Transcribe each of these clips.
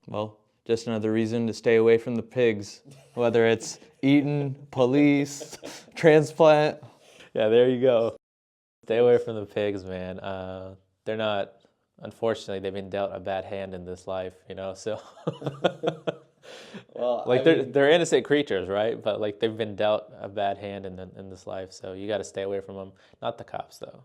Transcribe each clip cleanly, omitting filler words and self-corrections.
Well, just another reason to stay away from the pigs, whether it's eating, police, transplant. Yeah, there you go. Stay away from the pigs, man. They're not, unfortunately, they've been dealt a bad hand in this life, so Well, like they're innocent creatures, right? But like they've been dealt a bad hand in this life, so you got to stay away from them. Not the cops though.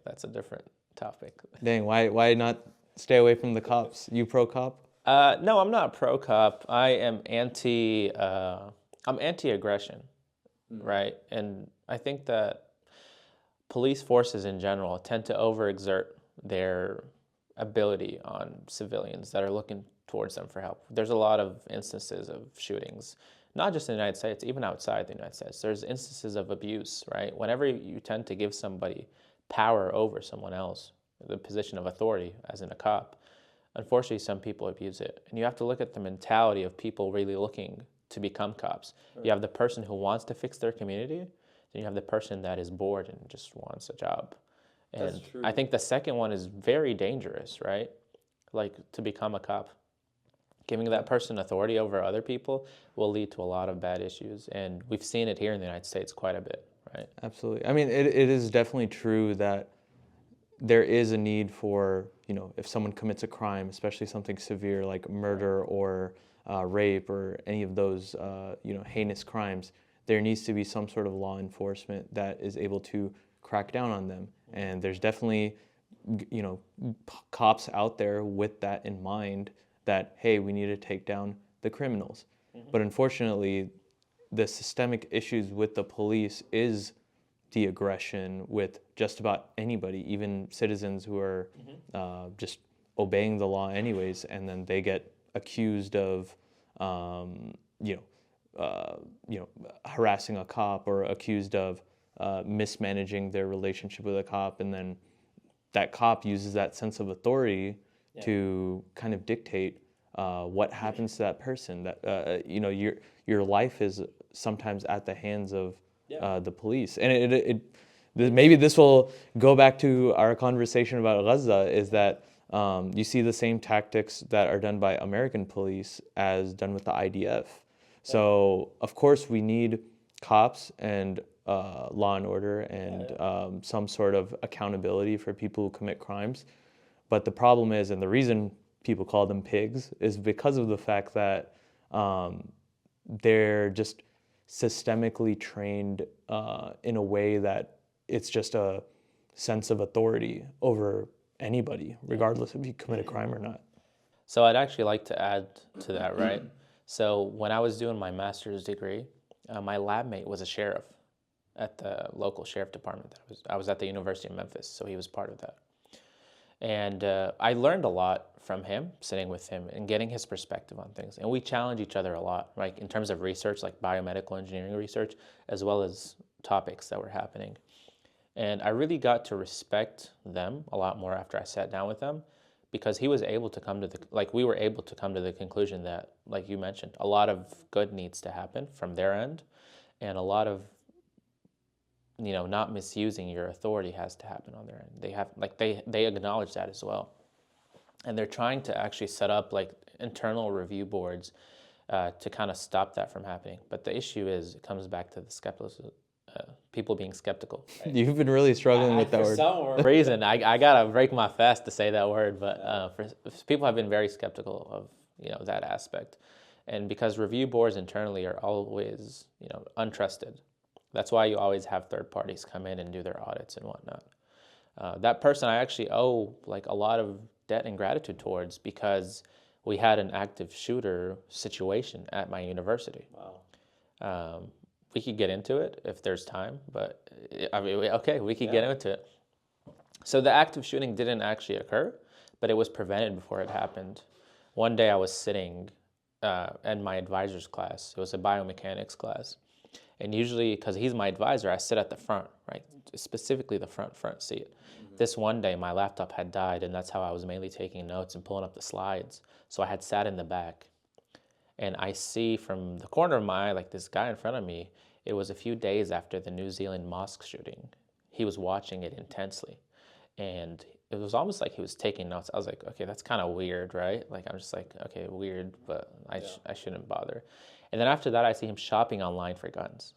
That's a different topic. dang, why not stay away from the cops? You pro cop? No, I'm not pro cop. I am I'm anti-aggression, right? And I think that police forces in general tend to overexert their ability on civilians that are looking towards them for help. There's a lot of instances of shootings, not just in the United States, even outside the United States. There's instances of abuse, right? Whenever you tend to give somebody power over someone else, the position of authority, as in a cop, unfortunately, some people abuse it. And you have to look at the mentality of people really looking to become cops. Right. You have the person who wants to fix their community, then you have the person that is bored and just wants a job. And that's true. I think the second one is very dangerous, right? Like to become a cop. Giving that person authority over other people will lead to a lot of bad issues. And we've seen it here in the United States quite a bit, right? Absolutely. I mean, it is definitely true that there is a need for, if someone commits a crime, especially something severe like murder or rape or any of those, heinous crimes, there needs to be some sort of law enforcement that is able to crack down on them. And there's definitely, cops out there with that in mind that, hey, we need to take down the criminals. Mm-hmm. But unfortunately, the systemic issues with the police is the aggression with just about anybody, even citizens who are just obeying the law anyways, and then they get accused of, harassing a cop or accused of mismanaging their relationship with a cop, and then that cop uses that sense of authority to kind of dictate what happens to that person. That your life is sometimes at the hands of the police, and maybe this will go back to our conversation about Gaza. Is that you see the same tactics that are done by American police as done with the IDF. So of course we need cops and law and order and some sort of accountability for people who commit crimes. But the problem is, and the reason people call them pigs, is because of the fact that they're just systemically trained in a way that it's just a sense of authority over anybody, regardless if you commit a crime or not. So I'd actually like to add to that, right? So when I was doing my master's degree, my lab mate was a sheriff at the local sheriff department. I was at the University of Memphis, so he was part of that. And I learned a lot from him, sitting with him and getting his perspective on things. And we challenge each other a lot, right, in terms of research, like biomedical engineering research, as well as topics that were happening. And I really got to respect them a lot more after I sat down with them, because he was able to come to we were able to come to the conclusion that, like you mentioned, a lot of good needs to happen from their end, and a lot of not misusing your authority has to happen on their end. They acknowledge that as well. And they're trying to actually set up internal review boards to kind of stop that from happening. But the issue is, it comes back to the skepticism, people being skeptical. Right? You've been really struggling with that word. For some reason, I gotta break my fast to say that word, but people have been very skeptical of that aspect. And because review boards internally are always untrusted. That's why you always have third parties come in and do their audits and whatnot. That person I actually owe a lot of debt and gratitude towards, because we had an active shooter situation at my university. Wow. We could get into it if there's time, but we could get into it. So the active shooting didn't actually occur, but it was prevented before it happened. One day I was sitting in my advisor's class. It was a biomechanics class. And usually, because he's my advisor, I sit at the front, right? Specifically the front seat. Mm-hmm. This one day, my laptop had died, and that's how I was mainly taking notes and pulling up the slides. So I had sat in the back. And I see from the corner of my eye, this guy in front of me, it was a few days after the New Zealand mosque shooting. He was watching it intensely. And it was almost like he was taking notes. I was like, okay, that's kind of weird, right? Like, I'm just like, okay, weird, but I shouldn't bother. And then after that, I see him shopping online for guns,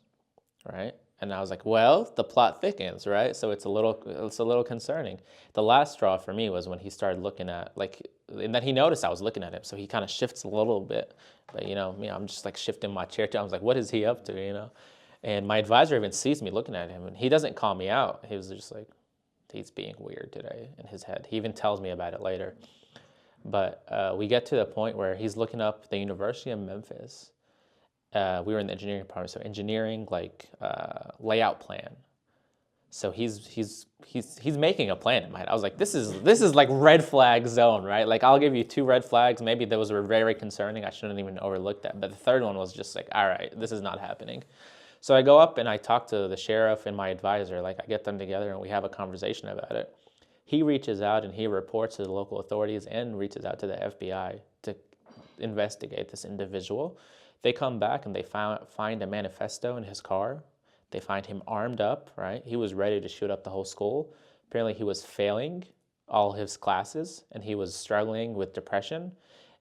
right? And I was like, well, the plot thickens, right? So it's a little concerning. The last straw for me was when he started looking at, like, and then he noticed I was looking at him, so he kind of shifts a little bit. But me, I'm just like shifting my chair too. I was like, what is he up to? And my advisor even sees me looking at him, and he doesn't call me out. He was just like, he's being weird today in his head. He even tells me about it later. But we get to the point where he's looking up the University of Memphis. We were in the engineering department, so engineering layout plan. So he's making a plan in my head. I was like, this is like red flag zone, right? Like, I'll give you 2 red flags. Maybe those were very concerning. I shouldn't even overlook that. But the third one was just like, all right, this is not happening. So I go up and I talk to the sheriff and my advisor. Like, I get them together and we have a conversation about it. He reaches out and he reports to the local authorities and reaches out to the FBI to investigate this individual. They come back and they find a manifesto in his car. They find him armed up, right? He was ready to shoot up the whole school. Apparently he was failing all his classes and he was struggling with depression.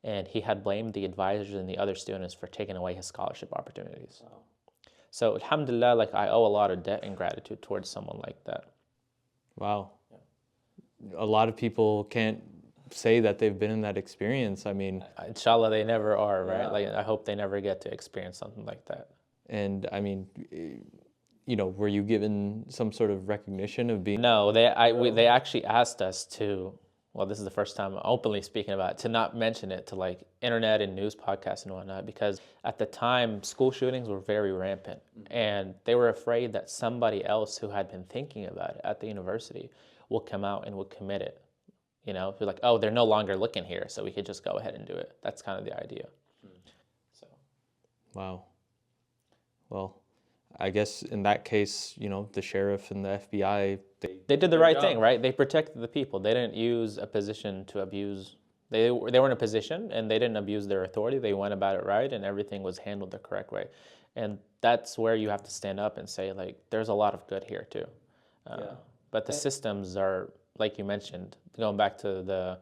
And he had blamed the advisors and the other students for taking away his scholarship opportunities. Wow. So alhamdulillah, like, I owe a lot of debt and gratitude towards someone like that. Wow. A lot of people can't say that they've been in that experience. I mean, inshallah, they never are, right? Like, I hope they never get to experience something like that. And I mean, were you given some sort of recognition of being? No, they actually asked us to. Well, this is the first time I'm openly speaking about it, to not mention it to like internet and news podcasts and whatnot, because at the time school shootings were very rampant, and they were afraid that somebody else who had been thinking about it at the university will come out and would commit it. They're like, oh, they're no longer looking here, so we could just go ahead and do it. That's kind of the idea. So. Wow. Well, I guess in that case, the sheriff and the FBI, they did the right thing, right? They protected the people. They didn't use a position to abuse. They were in a position and they didn't abuse their authority. They went about it right, and everything was handled the correct way. And that's where you have to stand up and say, like, there's a lot of good here too. But the systems are, like you mentioned, going back to the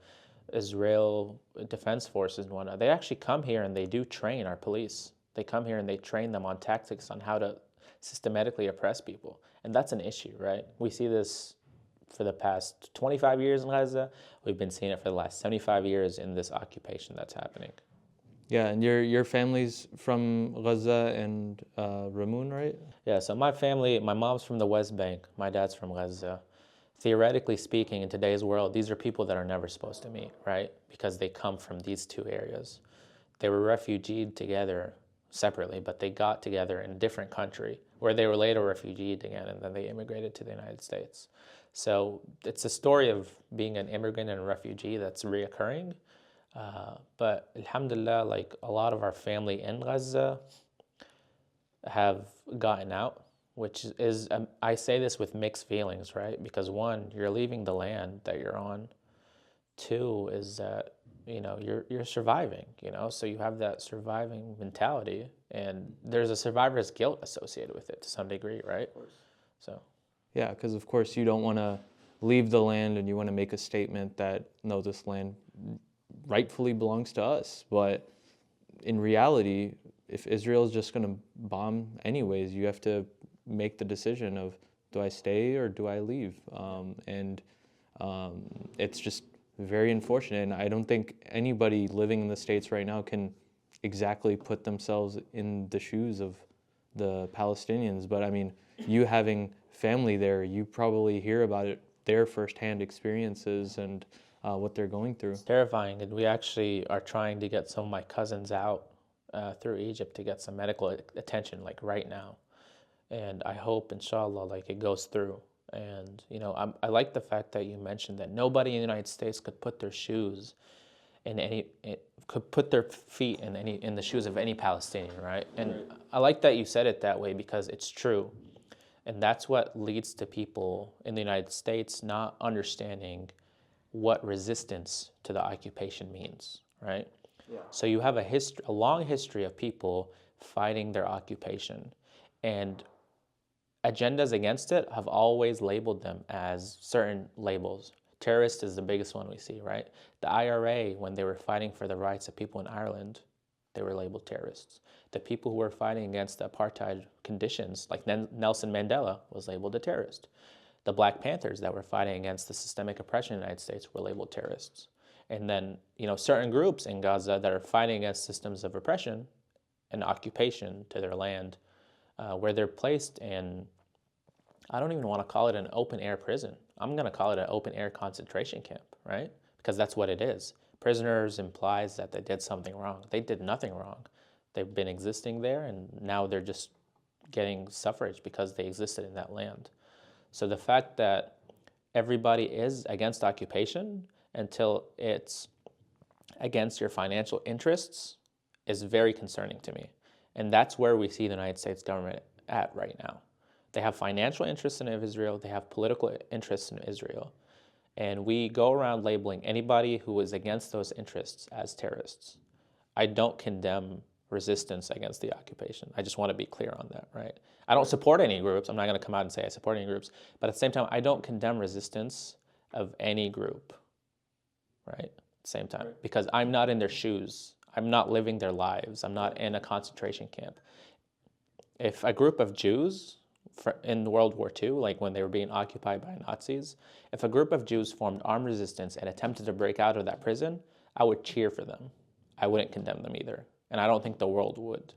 Israel Defense Forces and whatnot, they actually come here and they do train our police. They come here and they train them on tactics on how to systematically oppress people. And that's an issue, right? We see this for the past 25 years in Gaza. We've been seeing it for the last 75 years in this occupation that's happening. Yeah, and your family's from Gaza and Ramun, right? Yeah, so my mom's from the West Bank, my dad's from Gaza. Theoretically speaking, in today's world, these are people that are never supposed to meet, right? Because they come from these 2 areas. They were refugeed together separately, but they got together in a different country where they were later refugeed again, and then they immigrated to the United States. So it's a story of being an immigrant and a refugee that's reoccurring. But alhamdulillah, like, a lot of our family in Gaza have gotten out, which is, I say this with mixed feelings, right? Because 1, you're leaving the land that you're on. 2 is that, you're surviving, so you have that surviving mentality, and there's a survivor's guilt associated with it to some degree, right? Of course. So. Yeah, because of course you don't want to leave the land and you want to make a statement that, no, this land rightfully belongs to us. But in reality, if Israel is just going to bomb anyways, you have to make the decision of, do I stay or do I leave? It's just very unfortunate. And I don't think anybody living in the States right now can exactly put themselves in the shoes of the Palestinians. But I mean, you having family there, you probably hear about it, their firsthand experiences and what they're going through. It's terrifying. And we actually are trying to get some of my cousins out through Egypt to get some medical attention, like right now. And I hope, inshallah, like, it goes through. And, I like the fact that you mentioned that nobody in the United States could put their shoes could put their feet in the shoes of any Palestinian, right? And I like that you said it that way, because it's true. And that's what leads to people in the United States not understanding what resistance to the occupation means, right? Yeah. So you have a long history of people fighting their occupation, and agendas against it have always labeled them as certain labels: Terrorist is the biggest one we see, right? The IRA, when they were fighting for the rights of people in Ireland, they were labeled terrorists. The people who were fighting against the apartheid conditions, like Nelson Mandela, was labeled a terrorist. The Black Panthers that were fighting against the systemic oppression in the United States were labeled terrorists. And then, certain groups in Gaza that are fighting against systems of oppression and occupation to their land, where they're placed in, I don't even want to call it an open air prison. I'm going to call it an open air concentration camp, right? Because that's what it is. Prisoners implies that they did something wrong. They did nothing wrong. They've been existing there, and now they're just getting suffrage because they existed in that land. So the fact that everybody is against occupation until it's against your financial interests is very concerning to me. And that's where we see the United States government at right now. They have financial interests in Israel, they have political interests in Israel, and we go around labeling anybody who is against those interests as terrorists. I don't condemn resistance against the occupation. I just want to be clear on that, right? I don't support any groups. I'm not going to come out and say I support any groups, but at the same time, I don't condemn resistance of any group, right? At the same time, because I'm not in their shoes. I'm not living their lives. I'm not in a concentration camp. If a group of Jews in World War II, like when they were being occupied by Nazis, if a group of Jews formed armed resistance and attempted to break out of that prison, I would cheer for them. I wouldn't condemn them either. And I don't think the world would.